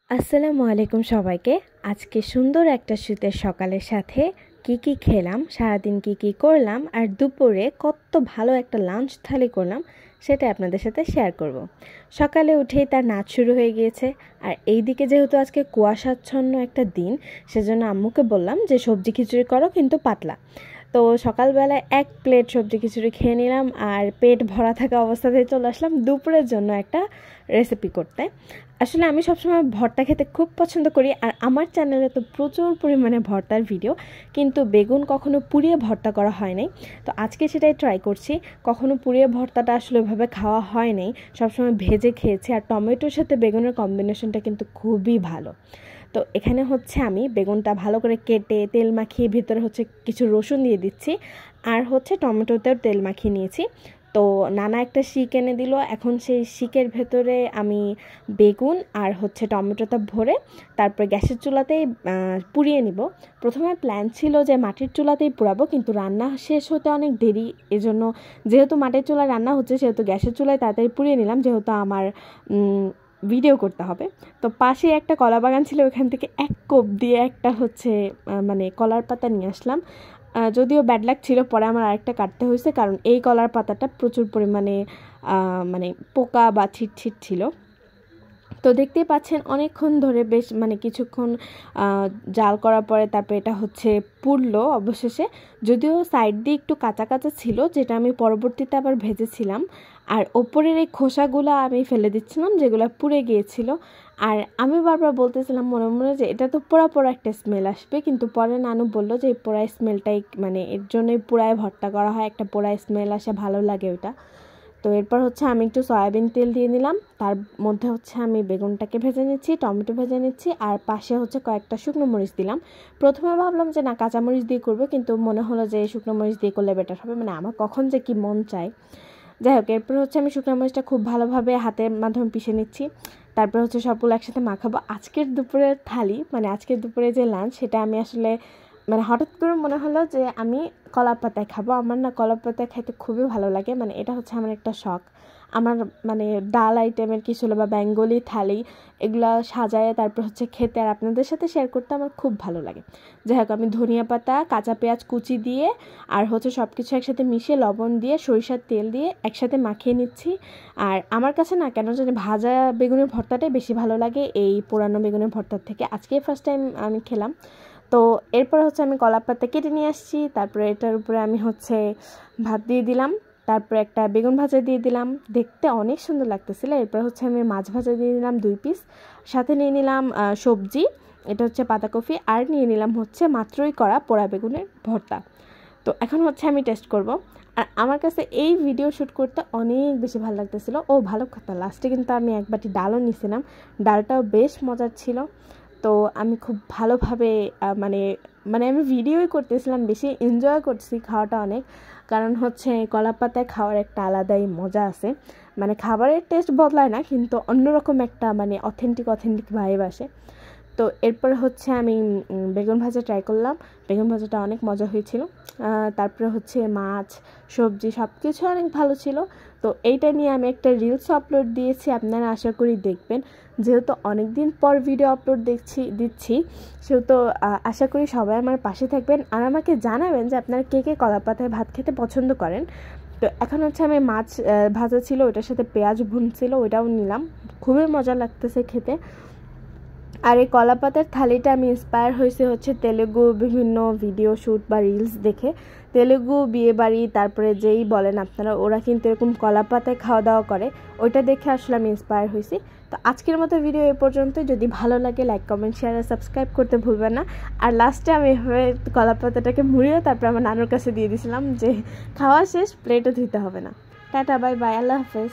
আসসালামু আলাইকুম সবাইকে। আজকে সুন্দর একটা শীতের সকালের সাথে কি খেলাম, সারাদিন কি করলাম আর দুপুরে কত ভালো একটা লাঞ্চ থালি করলাম সেটা আপনাদের সাথে শেয়ার করব। সকালে উঠেই তার নাচ শুরু হয়ে গিয়েছে আর এইদিকে যেহেতু আজকে কুয়াশাচ্ছন্ন একটা দিন, সেজন্য আম্মুকে বললাম যে সবজি খিচুড়ি করো, কিন্তু পাতলা। তো সকালবেলায় 1 প্লেট সবজি খিচুড়ি খেয়ে নিলাম আর পেট ভরা থাকা অবস্থাতেই চলে আসলাম দুপুরের জন্য একটা রেসিপি করতে। আসলে আমি সবসময় ভর্তা খেতে খুব পছন্দ করি আর আমার চ্যানেলে তো প্রচুর পরিমাণে ভর্তার ভিডিও, কিন্তু বেগুন কখনো পুড়িয়ে ভর্তা করা হয় নাই। তো আজকে সেটাই ট্রাই করছি। কখনো পুড়িয়ে ভর্তাটা আসলে ওইভাবে খাওয়া হয় নাই, সবসময় ভেজে খেয়েছি। আর টমেটোর সাথে বেগুনের কম্বিনেশনটা কিন্তু খুবই ভালো। তো এখানে হচ্ছে আমি বেগুনটা ভালো করে কেটে তেল মাখিয়ে ভিতরে হচ্ছে কিছু রসুন দিয়ে দিচ্ছি, আর হচ্ছে টমেটোতেও তেল মাখিয়ে নিয়েছি। তো নানা একটা শিক এনে দিল। এখন সেই শিকের ভেতরে আমি বেগুন আর হচ্ছে টমেটোটা ভরে তারপর গ্যাসের চুলাতেই পুড়িয়ে নিব। প্রথমে প্ল্যান ছিল যে মাটির চুলাতেই পুরাবো, কিন্তু রান্না শেষ হতে অনেক দেরি, এজন্য যেহেতু মাটির চুলায় রান্না হচ্ছে সেহেতু গ্যাসের চুলায় তাড়াতাড়ি পুড়িয়ে নিলাম, যেহেতু আমার ভিডিও করতে হবে। তো পাশে একটা কলা বাগান ছিল, ওখান থেকে 1 কোপ দিয়ে একটা হচ্ছে মানে কলার পাতা নিয়ে আসলাম। যদিও ব্যাড লাক ছিল, পরে আমার আরেকটা কাটতে হয়েছে, কারণ এই কলার পাতাটা প্রচুর পরিমাণে মানে পোকা বা ছিট ছিল। তো দেখতেই পাচ্ছেন অনেকক্ষণ ধরে বেশ কিছুক্ষণ জাল করার পরে তারপরে এটা হচ্ছে পুড়লো অবশেষে। যদিও সাইড দিয়ে একটু কাঁচা কাঁচা ছিল, যেটা আমি পরবর্তীতে আবার ভেজেছিলাম। আর ওপরের এই খোসাগুলো আমি ফেলে দিচ্ছিলাম, যেগুলো পুড়ে গিয়েছিল। আর আমি বারবার বলতেছিলাম মনে মনে যে এটা তো পোড়া একটা স্মেল আসবে, কিন্তু পরে নানু বললো যে এই পোড়া স্মেলটাই এর জন্যই পোড়ায় ভর্তা করা হয়, একটা পোড়া স্মেল আসে, ভালো লাগে ওটা। তো এরপর হচ্ছে আমি একটু সয়াবিন তেল দিয়ে নিলাম, তার মধ্যে হচ্ছে আমি বেগুনটাকে ভেজে নিচ্ছি, টমেটো ভেজে নিচ্ছি, আর পাশে হচ্ছে কয়েকটা শুকনো মরিচ দিলাম। প্রথমে ভাবলাম যে না কাঁচামরিচ দিয়ে করবো, কিন্তু মনে হলো যে শুকনো মরিচ দিয়ে করলে বেটার হবে, আমার কখন যে কি মন চায়। যাই হোক, এরপর হচ্ছে আমি শুকনো মরিচটা খুব ভালোভাবে হাতের মাধ্যমে পিষে নিচ্ছি। তারপর হচ্ছে সবগুলো একসাথে মাখাবো। আজকের দুপুরের থালি আজকের দুপুরে যে লাঞ্চ, সেটা আমি আসলে হঠাৎ করে মনে হলো যে আমি কলা পাতায় খাবো। আমার না কলা পাতায় খাইতে খুবই ভালো লাগে, এটা হচ্ছে আমার একটা শখ। আমার ডাল আইটেমের কিছু হলো বা বেঙ্গলি থালি, এগুলো সাজায় তারপর হচ্ছে খেতে আর আপনাদের সাথে শেয়ার করতে আমার খুব ভালো লাগে। যাই হোক, আমি ধনিয়া পাতা, কাঁচা পেঁয়াজ কুচি দিয়ে আর হচ্ছে সব কিছু একসাথে মিশিয়ে লবণ দিয়ে সরিষার তেল দিয়ে একসাথে মাখিয়ে নিচ্ছি। আর আমার কাছে না কেন জানি ভাজা বেগুনের ভর্তাটাই বেশি ভালো লাগে এই পোড়ানো বেগুনের ভর্তার থেকে। আজকে ফার্স্ট টাইম আমি খেলাম। তো এরপর হচ্ছে আমি কলা পাতা কেটে নিয়ে আসছি, তারপরে এটার উপরে আমি হচ্ছে ভাত দিয়ে দিলাম, তারপরে একটা বেগুন ভাজা দিয়ে দিলাম, দেখতে অনেক সুন্দর লাগতেছিল। এরপর হচ্ছে আমি মাছ ভাজা দিয়ে দিলাম 2 পিস, সাথে নিয়ে নিলাম সবজি, এটা হচ্ছে পাতাকপি, আর নিয়ে নিলাম হচ্ছে মাত্রই করা পোড়া বেগুনের ভর্তা। তো এখন হচ্ছে আমি টেস্ট করব। আর আমার কাছে এই ভিডিও শ্যুট করতে অনেক বেশি ভালো লাগতেছিল। ও ভালো কথা, লাস্টে কিন্তু আমি 1 বাটি ডালও নিয়েছিলাম, ডালটাও বেশ মজার ছিল। তো আমি খুব ভালোভাবে আমি ভিডিওই করতেছিলাম, বেশি এনজয় করছি খাওয়াটা অনেক, কারণ হচ্ছে কলা পাতায় খাওয়ার একটা আলাদাই মজা আছে। খাবারের টেস্ট বদলায় না, কিন্তু অন্যরকম একটা অথেন্টিক ভাইব আসে। তো এরপর হচ্ছে আমি বেগুন ভাজা ট্রাই করলাম, বেগুন ভাজাটা অনেক মজা হয়েছিল। তারপরে হচ্ছে মাছ, সবজি সব কিছু অনেক ভালো ছিল। তো এইটা নিয়ে আমি একটা রিলস আপলোড দিয়েছি, আপনারা আশা করি দেখবেন। যেহেতু অনেক দিন পর ভিডিও আপলোড দিচ্ছি, সেহেতু আশা করি সবাই আমার পাশে থাকবেন আর আমাকে জানাবেন যে আপনারা কে কলা পাতায় ভাত খেতে পছন্দ করেন। তো এখন হচ্ছে আমি মাছ ভাজা ছিল, ওটার সাথে পেঁয়াজ ভুনছিল, ওইটাও নিলাম, খুবই মজা লাগতেছে খেতে। আর এই কলা পাতার থালিটা আমি ইন্সপায়ার হয়েছে হচ্ছে তেলেগু বিভিন্ন ভিডিও শ্যুট বা রিলস দেখে। তেলেগু বিয়েবাড়ি, তারপরে যেই বলেন আপনারা, ওরা কিন্তু এরকম কলা পাতায় খাওয়া দাওয়া করে, ওইটা দেখে আসলে আমি ইন্সপায়ার হয়েছি। তো আজকের মতো ভিডিও এ পর্যন্তই। যদি ভালো লাগে লাইক, কমেন্ট, শেয়ার আর সাবস্ক্রাইব করতে ভুলবেন না। আর লাস্টে আমি এভাবে কলা পাতাটাকে মুড়িয়ে তারপরে আমার নানুর কাছে দিয়ে দিয়েছিলাম যে খাওয়া শেষ, প্লেটও ধুতে হবে না। টাটা, বাই বাই, আল্লাহ হাফেজ।